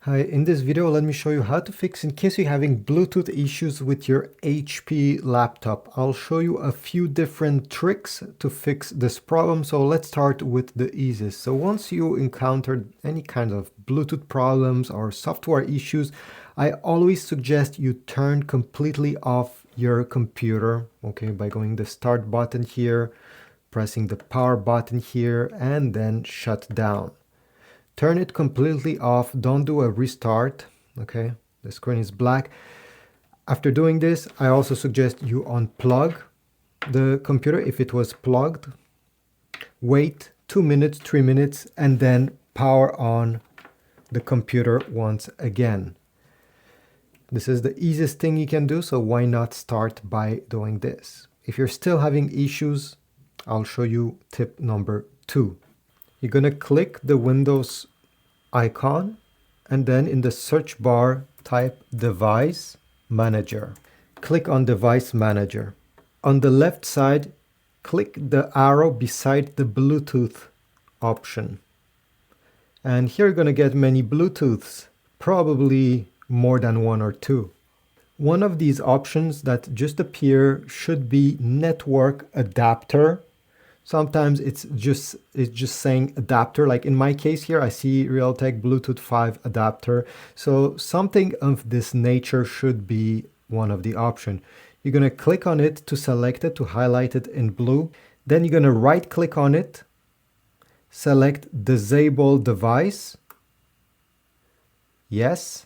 Hi, in this video let me show you how to fix in case you're having Bluetooth issues with your HP laptop. I'll show you a few different tricks to fix this problem. So let's start with the easiest. So once you encountered any kind of Bluetooth problems or software issues, I always suggest you turn completely off your computer, okay, by going the start button here, pressing the power button here, and then shut down. Turn it completely off. Don't do a restart. Okay, the screen is black. After doing this, I also suggest you unplug the computer if it was plugged. Wait 2 minutes, 3 minutes, and then power on the computer once again. This is the easiest thing you can do, so why not start by doing this? If you're still having issues, I'll show you tip number 2. You're going to click the Windows icon and then in the search bar type Device Manager. Click on Device Manager. On the left side, click the arrow beside the Bluetooth option. And here you're going to get many Bluetooths, probably more than one or two. One of these options that just appear should be Network Adapter. Sometimes it's just saying adapter. Like in my case here, I see Realtek Bluetooth 5 adapter. So something of this nature should be one of the options. You're going to click on it to select it, to highlight it in blue. Then you're going to right click on it, select Disable Device. Yes.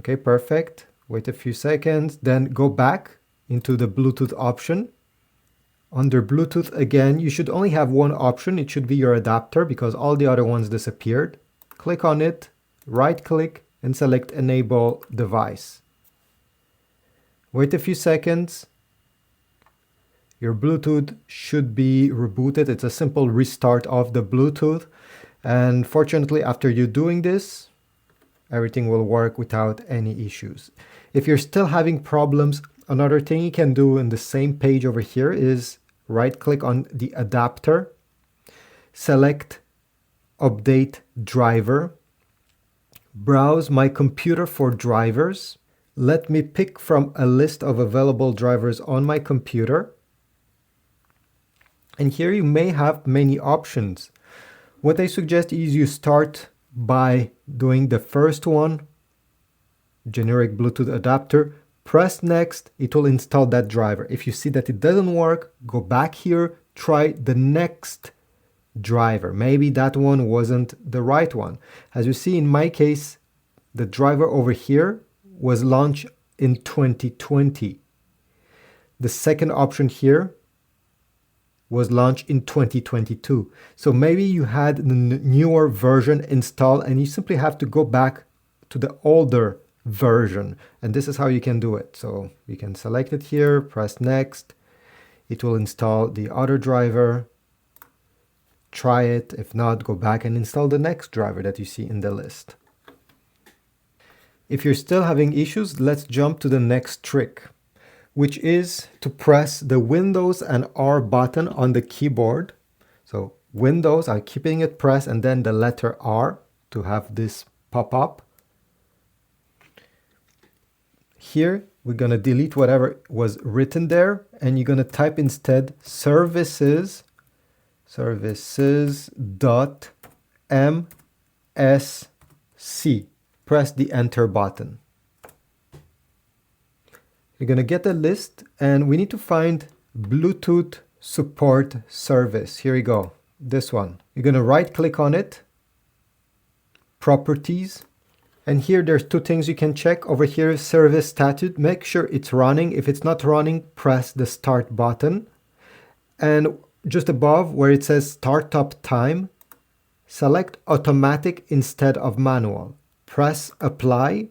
Okay, perfect. Wait a few seconds, then go back into the Bluetooth option. Under Bluetooth again, you should only have one option. It should be your adapter because all the other ones disappeared. Click on it, right click and select Enable Device. Wait a few seconds. Your Bluetooth should be rebooted. It's a simple restart of the Bluetooth. And fortunately, after you doing this, everything will work without any issues. If you're still having problems, another thing you can do in the same page over here is right click on the adapter, select Update Driver, browse my computer for drivers. Let me pick from a list of available drivers on my computer. And here you may have many options. What I suggest is you start by doing the first one, generic Bluetooth adapter. Press next, it will install that driver. If you see that it doesn't work, go back here, try the next driver. Maybe that one wasn't the right one. As you see in my case, the driver over here was launched in 2020. The second option here was launched in 2022. So maybe you had the newer version installed and you simply have to go back to the older version, and this is how you can do it. So you can select it here, press next, it will install the other driver, try it. If not, go back and install the next driver that you see in the list. If you're still having issues, let's jump to the next trick, which is to press the Windows and R button on the keyboard. So Windows, I'm keeping it pressed, and then the letter R to have this pop up. Here, we're going to delete whatever was written there, and you're going to type instead services.msc. Press the enter button. You're going to get a list, and we need to find Bluetooth support service. Here we go. This one. You're going to right click on it, properties. And here there's two things you can check. Over here, service status, make sure it's running. If it's not running, press the start button. And just above where it says startup time, select automatic instead of manual. Press apply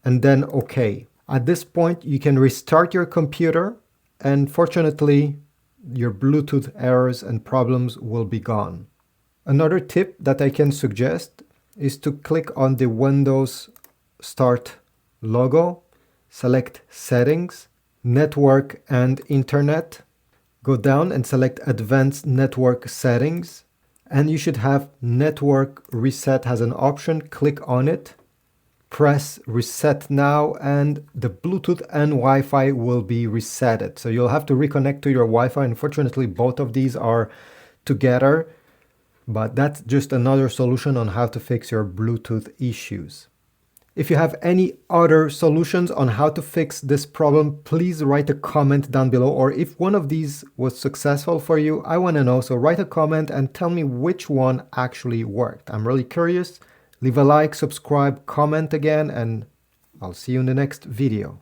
and then OK. At this point, you can restart your computer, and fortunately, your Bluetooth errors and problems will be gone. Another tip that I can suggest is to click on the Windows Start logo, select Settings, Network and Internet, go down and select Advanced Network Settings, And you should have network reset as an option. Click on it, press reset now, and the Bluetooth and Wi-Fi will be resetted. So you'll have to reconnect to your Wi-Fi. Unfortunately, both of these are together, but that's just another solution on how to fix your Bluetooth issues. If you have any other solutions on how to fix this problem, please write a comment down below. Or if one of these was successful for you, I want to know. So write a comment and tell me which one actually worked. I'm really curious. Leave a like, subscribe, comment again, and I'll see you in the next video.